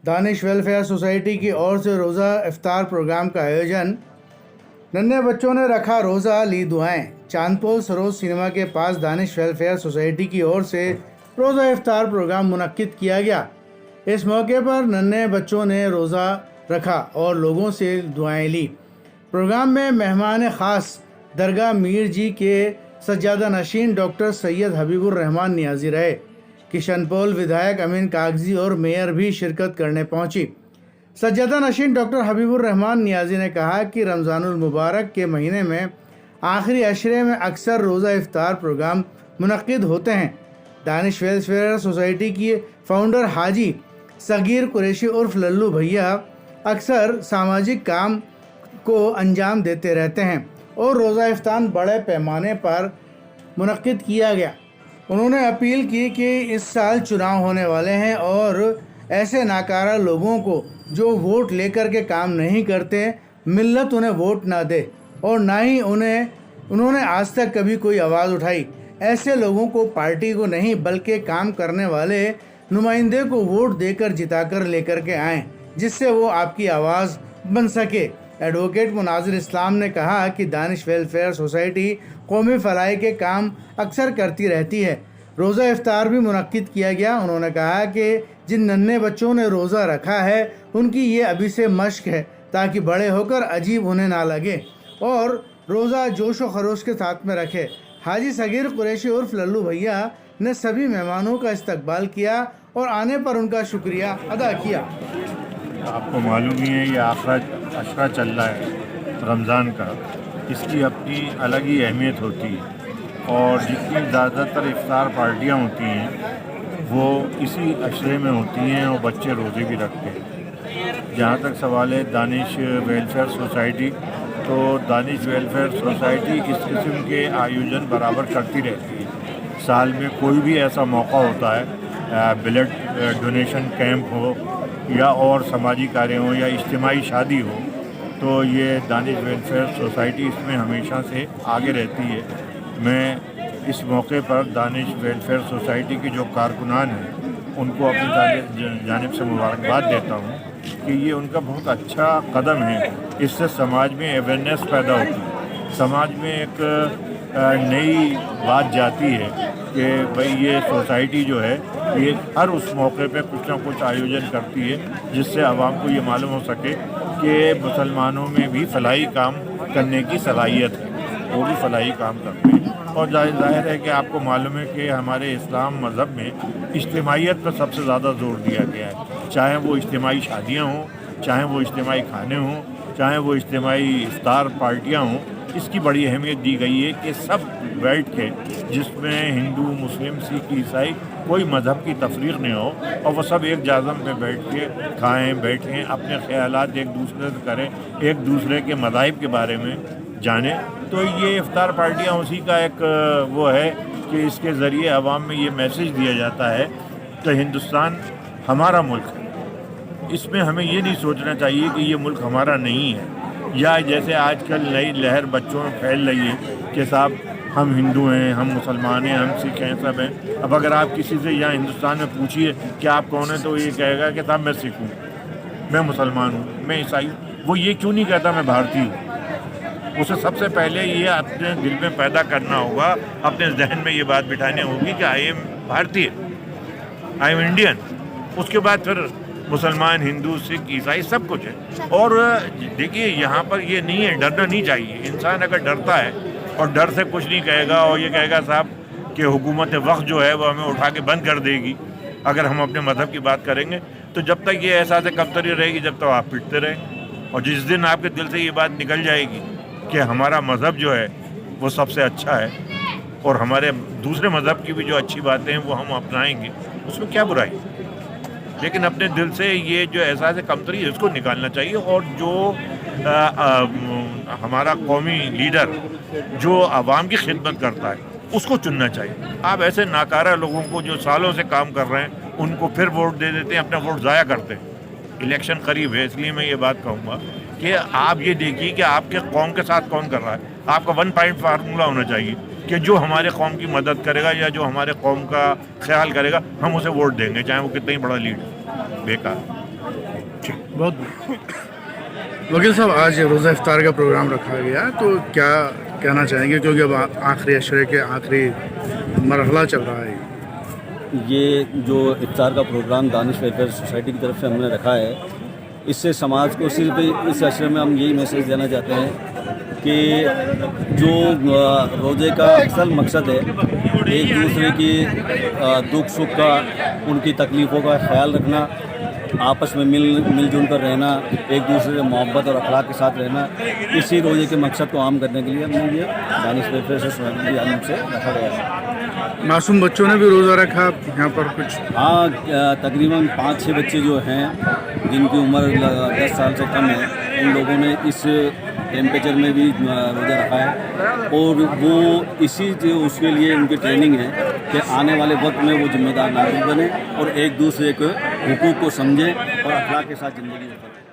دانش welfare society کی اور سے روزہ افطار پروگرام کا آیوجن۔ ننھے بچوں نے رکھا روزہ، لی دعائیں۔ چاندپول سروز سنیما کے پاس دانش ویلفیئر سوسائٹی کی اور سے روزہ افطار پروگرام منعقد کیا گیا۔ اس موقع پر ننھے بچوں نے روزہ رکھا اور لوگوں سے دعائیں لی۔ پروگرام میں مہمان خاص درگاہ میر جی کے سجادہ نشین ڈاکٹر سید حبیب الرحمان نیازی رہے۔ کشن پول ودھایک امین کاغذی اور میئر بھی شرکت کرنے پہنچی۔ سجادہ نشین ڈاکٹر حبیب الرحمان نیازی نے کہا کہ رمضان المبارک کے مہینے میں آخری عشرے میں اکثر روزہ افطار پروگرام منعقد ہوتے ہیں۔ دانش ویلفیئر سوسائٹی کی فاؤنڈر حاجی صغیر قریشی عرف للو بھیا اکثر سماجی کام کو انجام دیتے رہتے ہیں اور روزہ افطار بڑے پیمانے پر منعقد کیا گیا۔ انہوں نے اپیل کی کہ اس سال چناؤ ہونے والے ہیں اور ایسے ناکارہ لوگوں کو جو ووٹ لے کر کے کام نہیں کرتے، ملت انہیں ووٹ نہ دے اور نہ ہی انہوں نے آج تک کبھی کوئی آواز اٹھائی۔ ایسے لوگوں کو پارٹی کو نہیں بلکہ کام کرنے والے نمائندے کو ووٹ دے کر جتا کر لے کر کے آئیں، جس سے وہ آپ کی آواز بن سکے۔ ایڈوکیٹ مناظر اسلام نے کہا کہ دانش ویلفیئر سوسائٹی قومی فلاح کے کام اکثر کرتی رہتی ہے۔ روزہ افطار بھی منعقد کیا گیا۔ انہوں نے کہا کہ جن ننھے بچوں نے روزہ رکھا ہے ان کی یہ ابھی سے مشق ہے تاکہ بڑے ہو کر عجیب انہیں نہ لگے اور روزہ جوش و خروش کے ساتھ میں رکھے۔ حاجی صغیر قریشی عرف للو بھیا نے سبھی مہمانوں کا استقبال کیا اور آنے پر ان کا شکریہ ادا کیا۔ آپ کو معلوم ہی ہے یہ آخری عشرہ چل رہا ہے رمضان کا، اس کی اپنی الگ ہی اہمیت ہوتی ہے اور جتنی زیادہ تر افطار پارٹیاں ہوتی ہیں وہ اسی عشرے میں ہوتی ہیں اور بچے روزے بھی رکھتے ہیں۔ جہاں تک سوال ہے دانش ویلفیئر سوسائٹی، تو دانش ویلفیئر سوسائٹی اس قسم کے آیوجن برابر کرتی رہتی ہے۔ سال میں کوئی بھی ایسا موقع ہوتا ہے، بلڈ ڈونیشن کیمپ ہو یا اور سماجی کاریہ ہوں یا اجتماعی شادی ہو، تو یہ دانش ویلفیئر سوسائٹی اس میں ہمیشہ سے آگے رہتی ہے۔ میں اس موقع پر دانش ویلفیئر سوسائٹی کے جو کارکنان ہیں ان کو اپنی جانب سے مبارکباد دیتا ہوں کہ یہ ان کا بہت اچھا قدم ہے۔ اس سے سماج میں اویئرنیس پیدا ہوتی ہے، سماج میں ایک نئی بات جاتی ہے کہ بھئی یہ سوسائٹی جو ہے یہ ہر اس موقع پہ کچھ نہ کچھ آیوجن کرتی ہے جس سے عوام کو یہ معلوم ہو سکے کہ مسلمانوں میں بھی فلاحی کام کرنے کی صلاحیت ہے، وہ بھی فلاحی کام کرتے ہیں۔ اور ظاہر ہے کہ آپ کو معلوم ہے کہ ہمارے اسلام مذہب میں اجتماعیت پر سب سے زیادہ زور دیا گیا ہے، چاہے وہ اجتماعی شادیاں ہوں، چاہے وہ اجتماعی کھانے ہوں، چاہے وہ اجتماعی افطار پارٹیاں ہوں۔ اس کی بڑی اہمیت دی گئی ہے کہ سب بیٹھ کے، جس میں ہندو، مسلم، سکھ، عیسائی، کوئی مذہب کی تفریق نہیں ہو اور وہ سب ایک جازم پہ بیٹھ کے کھائیں، بیٹھیں، اپنے خیالات ایک دوسرے سے کریں، ایک دوسرے کے مذاہب کے بارے میں جانیں۔ تو یہ افطار پارٹیاں اسی کا ایک وہ ہے کہ اس کے ذریعے عوام میں یہ میسج دیا جاتا ہے کہ ہندوستان ہمارا ملک ہے، اس میں ہمیں یہ نہیں سوچنا چاہیے کہ یہ ملک ہمارا نہیں ہے، یا جیسے آج کل نئی لہر بچوں میں پھیل رہی ہے کہ صاحب ہم ہندو ہیں، ہم مسلمان ہیں، ہم سکھ ہیں، سب ہیں۔ اب اگر آپ کسی سے یہاں ہندوستان میں پوچھیے کہ آپ کون ہیں تو وہ یہ کہے گا کہ صاحب میں سکھ ہوں، میں مسلمان ہوں، میں عیسائی ہوں۔ وہ یہ کیوں نہیں کہتا میں بھارتی ہوں؟ اسے سب سے پہلے یہ اپنے دل میں پیدا کرنا ہوگا، اپنے ذہن میں یہ بات بٹھانی ہوگی کہ آئی ایم بھارتی، آئی ایم انڈین۔ اس کے بعد پھر مسلمان، ہندو، سکھ، عیسائی سب کچھ ہے۔ اور دیکھیے یہاں پر یہ نہیں ہے، ڈرنا نہیں چاہیے۔ انسان اگر ڈرتا ہے اور ڈر سے کچھ نہیں کہے گا اور یہ کہے گا صاحب کہ حکومت وقت جو ہے وہ ہمیں اٹھا کے بند کر دے گی اگر ہم اپنے مذہب کی بات کریں گے، تو جب تک یہ احساس کمتری رہے گی جب تک آپ پٹتے رہیں۔ اور جس دن آپ کے دل سے یہ بات نکل جائے گی کہ ہمارا مذہب جو ہے وہ سب سے اچھا ہے اور ہمارے دوسرے مذہب کی بھی جو اچھی باتیں ہیں وہ ہم اپنائیں گے، اس میں کیا برائی؟ لیکن اپنے دل سے یہ جو احساس کمتری ہے اس کو نکالنا چاہیے، اور جو ہمارا قومی لیڈر جو عوام کی خدمت کرتا ہے اس کو چننا چاہیے۔ آپ ایسے ناکارہ لوگوں کو جو سالوں سے کام کر رہے ہیں ان کو پھر ووٹ دے دیتے ہیں، اپنا ووٹ ضائع کرتے ہیں۔ الیکشن قریب ہے، اس لیے میں یہ بات کہوں گا کہ آپ یہ دیکھیے کہ آپ کے قوم کے ساتھ کون کر رہا ہے۔ آپ کا 1 پوائنٹ فارمولہ ہونا چاہیے کہ جو ہمارے قوم کی مدد کرے گا یا جو ہمارے قوم کا خیال کرے گا ہم اسے ووٹ دیں گے، چاہے وہ کتنا ہی بڑا لیڈ ہے۔ بیکار۔ بہت وکیل صاحب، آج روزہ افطار کا پروگرام رکھا گیا، تو کیا کہنا چاہیں گے، کیونکہ اب آخری عشرے کے آخری مرحلہ چل رہا ہے؟ یہ جو افطار کا پروگرام دانش ویلفیئر سوسائٹی کی طرف سے ہم نے رکھا ہے، اس سے سماج کو صرف اس عشرے میں ہم یہی میسیج دینا چاہتے ہیں کہ جو روزے کا اصل مقصد ہے ایک دوسرے کی دکھ سکھ کا، ان کی تکلیفوں کا خیال رکھنا، آپس میں مل جل کر رہنا، ایک دوسرے سے محبت اور اخلاق کے ساتھ رہنا، اسی روزے کے مقصد کو عام کرنے کے لیے ہم نے یہ دانش ویلفیئر سوسائٹی کی جانب سے رکھا گیا ہے۔ معصوم بچوں نے بھی روزہ رکھا یہاں پر کچھ؟ ہاں، تقریباً 5-6 بچے جو ہیں جن کی عمر 10 سال سے کم ہے، ان لوگوں نے اس ٹیمپریچر میں بھی روزہ رکھا ہے، اور وہ اس کے لیے ان کی ٹریننگ ہے کہ آنے والے وقت میں وہ ذمہ دار ناگرک بنے اور ایک دوسرے کے حقوق کو سمجھیں اور اخلاق کے ساتھ زندگی گزاریں۔